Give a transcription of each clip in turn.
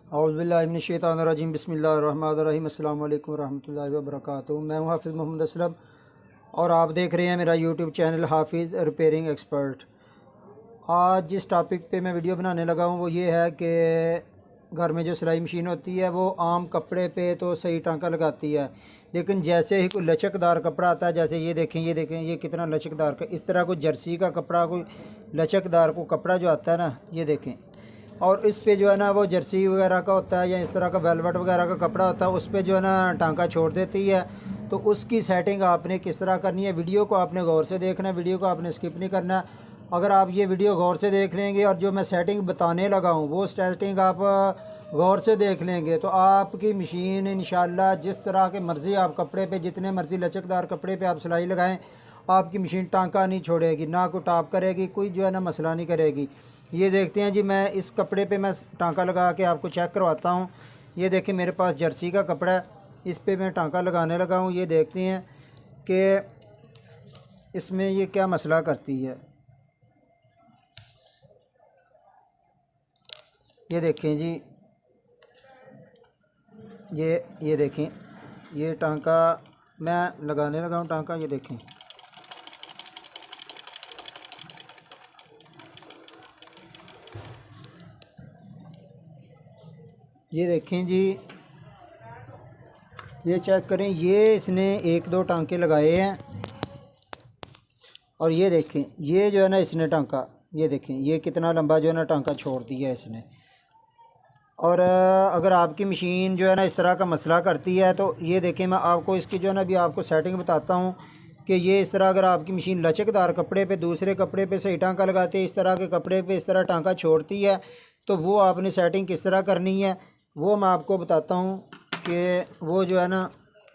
औज़ुबिल्लाहिमिनश्शैतानिर्रजीम बिस्मिल्लाहिर्रहमानिर्रहीम अस्सलामु अलैकुम रहमतुल्लाहि व बरकातुहू। मैं हूँ हाफिज़ मोहम्मद असलम और आप देख रहे हैं मेरा यूट्यूब चैनल हाफिज़ रिपेयरिंग एक्सपर्ट। आज जिस टॉपिक पे मैं वीडियो बनाने लगा हूँ वो ये है कि घर में जो सिलाई मशीन होती है वो आम कपड़े पे तो सही टांका लगाती है, लेकिन जैसे ही कोई लचकदार कपड़ा आता है, जैसे ये देखें ये कितना लचकदार का, इस तरह कोई जर्सी का कपड़ा, कोई लचकदार को कपड़ा जो आता है ना, ये देखें, और इस पे जो है ना वो जर्सी वगैरह का होता है या इस तरह का वेलवेट वगैरह का कपड़ा होता है, उस पे जो है ना टांका छोड़ देती है। तो उसकी सेटिंग आपने किस तरह करनी है, वीडियो को आपने गौर से देखना है, वीडियो को आपने स्किप नहीं करना। अगर आप ये वीडियो गौर से देख लेंगे और जो मैं सेटिंग बताने लगा हूँ वो सेटिंग आप गौर से देख लेंगे तो आपकी मशीन इंशाल्लाह जिस तरह के मर्ज़ी आप कपड़े पे, जितने मर्ज़ी लचकदार कपड़े पे आप सिलाई लगाएं, आपकी मशीन टांका नहीं छोड़ेगी, ना कोई टाप करेगी, कोई जो है ना मसला नहीं करेगी। ये देखते हैं जी, मैं इस कपड़े पे मैं टांका लगा के आपको चेक करवाता हूँ। ये देखें मेरे पास जर्सी का कपड़ा है, इस पे मैं टांका लगाने लगा हूँ। ये देखते हैं कि इसमें ये क्या मसला करती है। ये देखें जी, ये देखें, ये टांका मैं लगाने लगा हूँ टांका। ये देखें, ये देखें जी, ये चेक करें, ये इसने एक दो टांके लगाए हैं और ये देखें, ये जो है ना इसने टांका, ये देखें ये कितना लंबा जो है ना टांका छोड़ दिया है इसने। और अगर आपकी मशीन जो है ना इस तरह का मसला करती है तो ये देखें, मैं आपको इसकी जो है ना अभी आपको सेटिंग बताता हूँ कि ये इस तरह, अगर आपकी मशीन लचकदार कपड़े पे, दूसरे कपड़े पे सही टांका लगाती है, इस तरह के कपड़े पे इस तरह टांका छोड़ती है, तो वो आपने सेटिंग किस तरह करनी है वो मैं आपको बताता हूँ कि वो जो है ना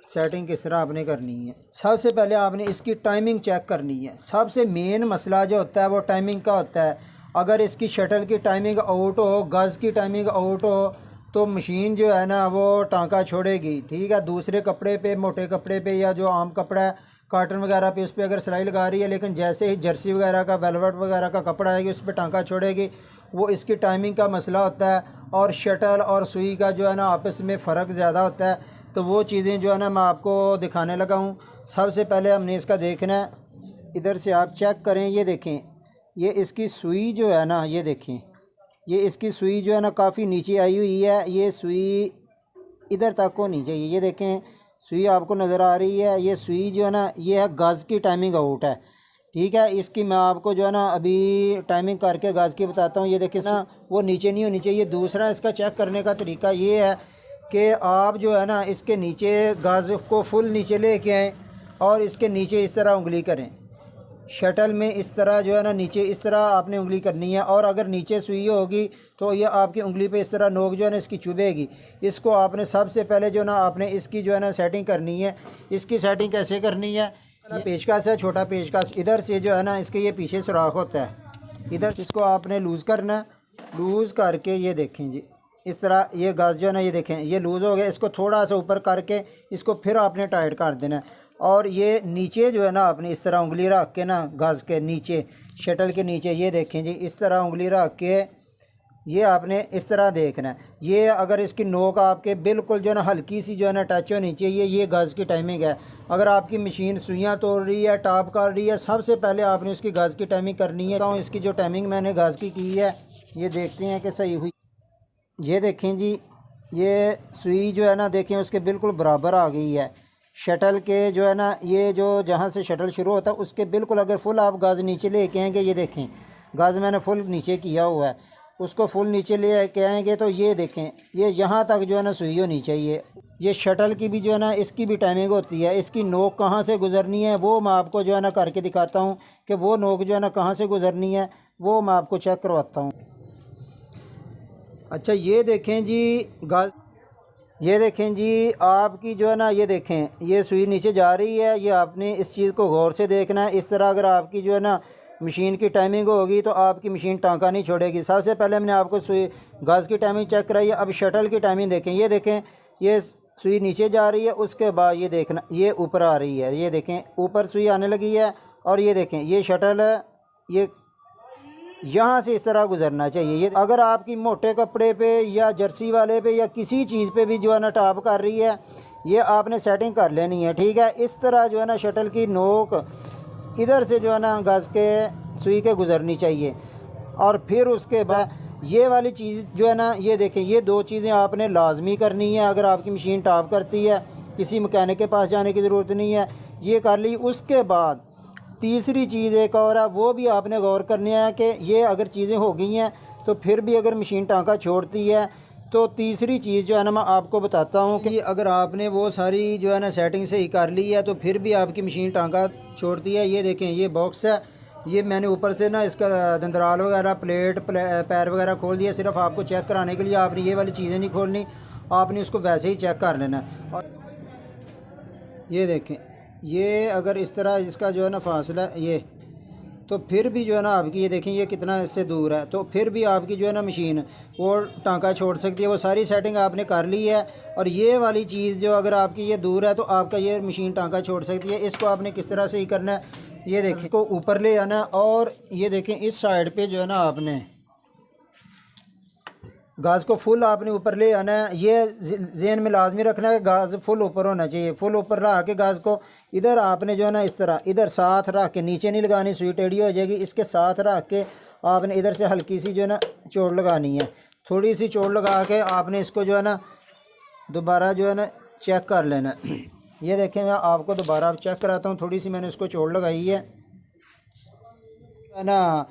सेटिंग किस तरह आपने करनी है। सबसे पहले आपने इसकी टाइमिंग चेक करनी है। सबसे मेन मसला जो होता है वो टाइमिंग का होता है। अगर इसकी शटल की टाइमिंग आउट हो, गज़ की टाइमिंग आउट हो, तो मशीन जो है ना वो टांका छोड़ेगी। ठीक है, दूसरे कपड़े पे, मोटे कपड़े पे या जो आम कपड़ा है कॉटन वगैरह पे, उस पर अगर सिलाई लगा रही है, लेकिन जैसे ही जर्सी वगैरह का, वेलवेट वगैरह का कपड़ा आएगी उस पर टांका छोड़ेगी। वो इसकी टाइमिंग का मसला होता है। और शटल और सुई का जो है ना आपस में फ़र्क ज़्यादा होता है। तो वो चीज़ें जो है ना मैं आपको दिखाने लगा हूँ। सबसे पहले हमने इसका देखना है, इधर से आप चेक करें, ये देखें, ये इसकी सुई जो है ना, ये देखें, ये इसकी सुई जो है ना काफ़ी नीचे आई हुई है। ये सुई इधर तक होनी चाहिए। ये देखें, सुई आपको नज़र आ रही है, ये सुई जो है ना ये है गज़ की टाइमिंग आउट है। ठीक है, इसकी मैं आपको जो है ना अभी टाइमिंग करके गज़ की बताता हूँ। ये देखें ना, वो नीचे नहीं होनी चाहिए। दूसरा इसका चेक करने का तरीका ये है कि आप जो है ना इसके नीचे गज़ को फुल नीचे लेके आएँ और इसके नीचे इस तरह उंगली करें। शटल में इस तरह जो है ना नीचे इस तरह आपने उंगली करनी है, और अगर नीचे सुई होगी तो ये आपकी उंगली पे इस तरह नोक जो है ना इसकी चुभेगी। इसको आपने सबसे पहले जो ना आपने इसकी जो है ना सेटिंग करनी है। इसकी सेटिंग कैसे करनी है, पेचकस है, छोटा पेचकस, इधर से जो है ना इसके ये पीछे सुराख होता है, इधर इसको आपने लूज़ करना है। लूज़ करके ये देखें जी, इस तरह ये गज़ जो है ना, ये देखें ये लूज़ हो गया। इसको थोड़ा सा ऊपर करके इसको फिर आपने टाइट कर देना है। और ये नीचे जो है ना आपने इस तरह उंगली रख के ना गज़ के नीचे, शटल के नीचे, ये देखें जी, इस तरह उंगली रख के ये आपने इस तरह देखना है। ये अगर इसकी नोक आपके बिल्कुल जो है ना हल्की सी जो है ना टच होनी चाहिए, ये गज़ की टाइमिंग है। अगर आपकी मशीन सुइयाँ तोड़ रही है, टाप कर रही है, सबसे पहले आपने उसकी गज़ की टाइमिंग करनी है। तो इसकी जो टाइमिंग मैंने गज़ की है, ये देखते हैं कि सही हुई। ये देखें जी, ये सुई जो है ना देखें उसके बिल्कुल बराबर आ गई है। शटल के जो है ना, ये जो जहाँ से शटल शुरू होता है उसके बिल्कुल अगर फुल आप गज़ नीचे ले के आएँगे, ये देखें गज़ मैंने फुल नीचे किया हुआ है, उसको फुल नीचे ले के आएँगे तो ये देखें ये यहाँ तक जो है ना सुई होनी चाहिए। ये शटल की भी जो है ना इसकी भी टाइमिंग होती है। इसकी नोक कहाँ से गुज़रनी है वो मैं आपको जो है ना करके दिखाता हूँ कि वो नोक जो है ना कहाँ से गुज़रनी है, वो मैं आपको चेक करवाता हूँ। अच्छा, ये देखें जी गज़, ये देखें जी आपकी जो है ना, ये देखें ये सुई नीचे जा रही है। ये आपने इस चीज़ को गौर से देखना है। इस तरह अगर आपकी जो है ना मशीन की टाइमिंग होगी तो आपकी मशीन टांका नहीं छोड़ेगी। सबसे पहले हमने आपको सुई गज़ की टाइमिंग चेक कराई है। अब शटल की टाइमिंग देखें, ये देखें ये सुई नीचे जा रही है, उसके बाद ये देखना ये ऊपर आ रही है। ये देखें ऊपर सुई आने लगी है। और ये देखें ये शटल है, ये यहाँ से इस तरह गुजरना चाहिए। ये अगर आपकी मोटे कपड़े पे या जर्सी वाले पे या किसी चीज़ पे भी जो है ना टॉप कर रही है, ये आपने सेटिंग कर लेनी है, ठीक है। इस तरह जो है ना शटल की नोक इधर से जो है ना गज़ के सुई के गुज़रनी चाहिए। और फिर उसके बाद ये वाली चीज़ जो है ना, ये देखें, ये दो चीज़ें आपने लाजमी करनी है। अगर आपकी मशीन टॉप करती है, किसी मैकेनिक के पास जाने की ज़रूरत नहीं है, ये कर ली। उसके बाद तीसरी चीज़ एक और है, वो भी आपने गौर करनी है कि ये अगर चीज़ें हो गई हैं तो फिर भी अगर मशीन टांका छोड़ती है, तो तीसरी चीज़ जो है ना मैं आपको बताता हूँ कि अगर आपने वो सारी जो है ना सेटिंग सही कर ली है तो फिर भी आपकी मशीन टांका छोड़ती है। ये देखें, ये बॉक्स है, ये मैंने ऊपर से ना इसका दंदराल वगैरह, प्लेट, पैर वगैरह खोल दिया। सिर्फ आपको चेक कराने के लिए आपने ये वाली चीज़ें नहीं खोलनी, आपने इसको वैसे ही चेक कर लेना। और ये देखें, ये अगर इस तरह इसका जो है ना फासला ये, तो फिर भी जो है ना आपकी, ये देखें ये कितना इससे दूर है, तो फिर भी आपकी जो है ना मशीन वो टांका छोड़ सकती है। वो सारी सेटिंग आपने कर ली है। और ये वाली चीज़ जो अगर आपकी ये दूर है तो आपका ये मशीन टांका छोड़ सकती है। इसको आपने किस तरह से ही करना है, ये देखें, इसको ऊपर ले आना और ये देखें इस साइड पर जो है ना आपने गाज को फुल आपने ऊपर ले आना है। ये ज़हन में लाजमी रखना है कि गाज फुल ऊपर होना चाहिए। फुल ऊपर रख के गाज को इधर आपने जो है ना इस तरह इधर साथ रख के, नीचे नहीं लगानी, सुई टेढ़ी हो जाएगी। इसके साथ रख के आपने इधर से हल्की सी जो है ना चोट लगानी है। थोड़ी सी चोट लगा के आपने इसको जो है ना दोबारा जो है ना चेक कर लेना। ये देखें, मैं आपको दोबारा चेक कराता हूँ। थोड़ी सी मैंने इसको चोट लगाई है ना,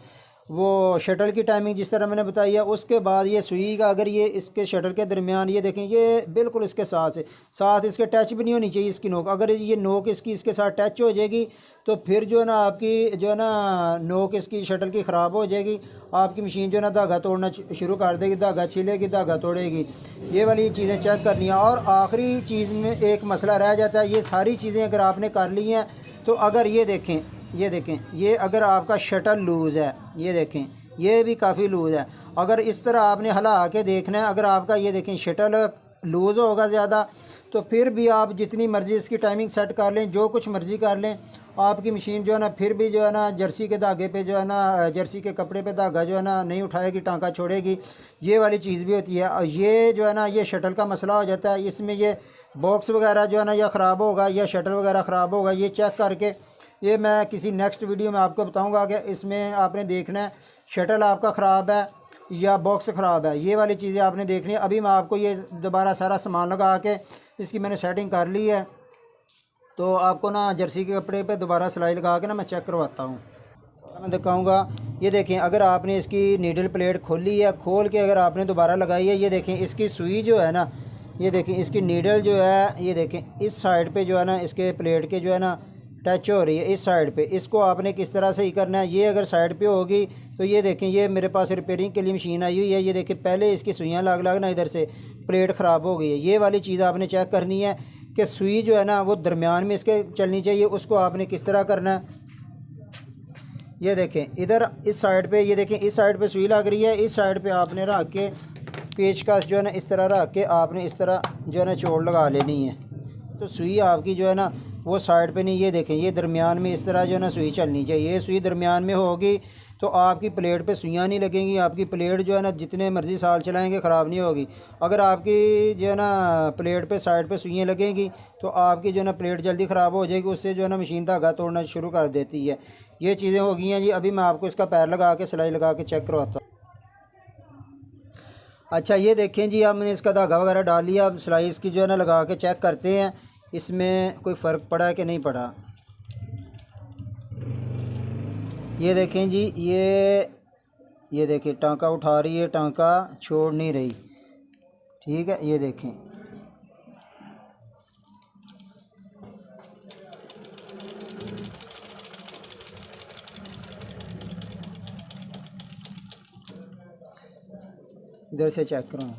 वो शटल की टाइमिंग जिस तरह मैंने बताई है। उसके बाद ये सुई का, अगर ये इसके शटल के दरमियान, ये देखें ये बिल्कुल इसके साथ इसके टच भी नहीं होनी चाहिए इसकी नोक। अगर ये नोक इसकी इसके साथ टच हो जाएगी तो फिर जो है ना आपकी जो है ना नोक इसकी शटल की ख़राब हो जाएगी। आपकी मशीन जो है ना धागा तोड़ना शुरू कर देगी, धागा छिलेगी, धागा तोड़ेगी। ये वाली चीज़ें चेक करनी है। और आखिरी चीज़ में एक मसला रह जाता है। ये सारी चीज़ें अगर आपने कर ली हैं तो अगर ये देखें, ये अगर आपका शटल लूज़ है, ये देखें ये भी काफ़ी लूज़ है। अगर इस तरह आपने हिला के देखना है, अगर आपका ये देखें शटल लूज़ होगा ज़्यादा, तो फिर भी आप जितनी मर्ज़ी इसकी टाइमिंग सेट कर लें, जो कुछ मर्ज़ी कर लें, आपकी मशीन जो है ना फिर भी जो है ना जर्सी के धागे पे जो है ना, जर्सी के कपड़े पे धागा जो है ना नहीं उठाएगी, टांका छोड़ेगी। ये वाली चीज़ भी होती है। और ये जो है ना ये शटल का मसला हो जाता है। इसमें ये बॉक्स वगैरह जो है ना या ख़राब होगा या शटल वगैरह ख़राब होगा। ये चेक करके ये मैं किसी नेक्स्ट वीडियो में आपको बताऊंगा कि इसमें आपने देखना है शटल आपका ख़राब है या बॉक्स ख़राब है। ये वाली चीज़ें आपने देखनी है। अभी मैं आपको ये दोबारा सारा सामान लगा के इसकी मैंने सेटिंग कर ली है, तो आपको ना जर्सी के कपड़े पे दोबारा सिलाई लगा के ना मैं चेक करवाता हूँ। मैं दिखाऊंगा। ये देखें, अगर आपने इसकी नीडल प्लेट खोली है, खोल के अगर आपने दोबारा लगाई है, ये देखें इसकी सुई जो है ना, ये देखें इसकी नीडल जो है, ये देखें इस साइड पे जो है ना इसके प्लेट के जो है ना टच हो रही है इस साइड पे। इसको आपने किस तरह से ही करना है, ये अगर साइड पे होगी तो ये देखें, ये मेरे पास रिपेयरिंग के लिए मशीन आई हुई है। ये देखें पहले इसकी सुइयाँ लग ना इधर से प्लेट ख़राब हो गई है। ये वाली चीज़ आपने चेक करनी है कि सुई जो है ना वो दरमियान में इसके चलनी चाहिए। उसको आपने किस तरह करना है, ये देखें इधर इस साइड पे, ये देखें इस साइड पे सुई लग रही है, इस साइड पे आपने रख के पेचकस जो है ना इस तरह रख के आपने इस तरह जो है ना चोट लगा लेनी है। तो सुई आपकी जो है ना वो साइड पे नहीं, ये देखें ये दरमियान में इस तरह जो है ना सुई चलनी चाहिए। ये सुई दरमियान में होगी तो आपकी प्लेट पे सुइयाँ नहीं लगेंगी। आपकी प्लेट जो है ना जितने मर्ज़ी साल चलाएंगे ख़राब नहीं होगी। अगर आपकी जो है ना प्लेट पे साइड पे सुइयाँ लगेंगी तो आपकी जो है ना प्लेट जल्दी ख़राब हो जाएगी। उससे जो है ना मशीन धागा तोड़ना शुरू कर देती है। ये चीज़ें हो गई हैं जी। अभी मैं आपको इसका पैर लगा के सिलाई लगा के चेक करवाता हूँ। अच्छा, ये देखें जी, अब मैंने इसका धागा वगैरह डाल लिया। अब सिलाई इसकी जो है ना लगा के चेक करते हैं इसमें कोई फ़र्क पड़ा है कि नहीं पड़ा। ये देखें जी, ये देखें टांका उठा रही है, टांका छोड़ नहीं रही। ठीक है, ये देखें इधर से चेक करो।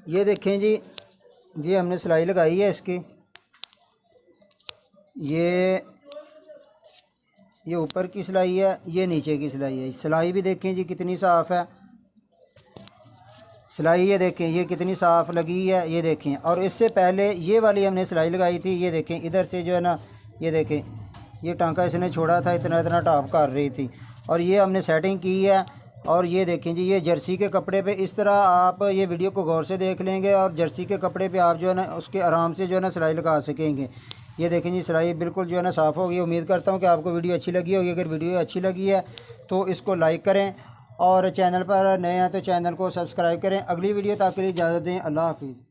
ये देखें जी, ये हमने सिलाई लगाई है इसकी। ये ऊपर की सिलाई है, ये नीचे की सिलाई है। सिलाई भी देखें जी कितनी साफ़ है। सिलाई ये देखें ये कितनी साफ़ लगी है, ये देखें। और इससे पहले ये वाली हमने सिलाई लगाई थी, ये देखें इधर से जो है ना, ये देखें ये टांका इसने छोड़ा था, इतना इतना टॉप कर रही थी, और ये हमने सेटिंग की है। और ये देखें जी, ये जर्सी के कपड़े पे इस तरह आप ये वीडियो को गौर से देख लेंगे और जर्सी के कपड़े पे आप जो है ना उसके आराम से जो है ना सिलाई लगा सकेंगे। ये देखें जी, सिलाई बिल्कुल जो है ना साफ़ होगी। उम्मीद करता हूँ कि आपको वीडियो अच्छी लगी होगी। अगर वीडियो अच्छी लगी है तो इसको लाइक करें, और चैनल पर नए हैं तो चैनल को सब्सक्राइब करें। अगली वीडियो तक के लिए इजाज़त दें। अल्लाह हाफिज़।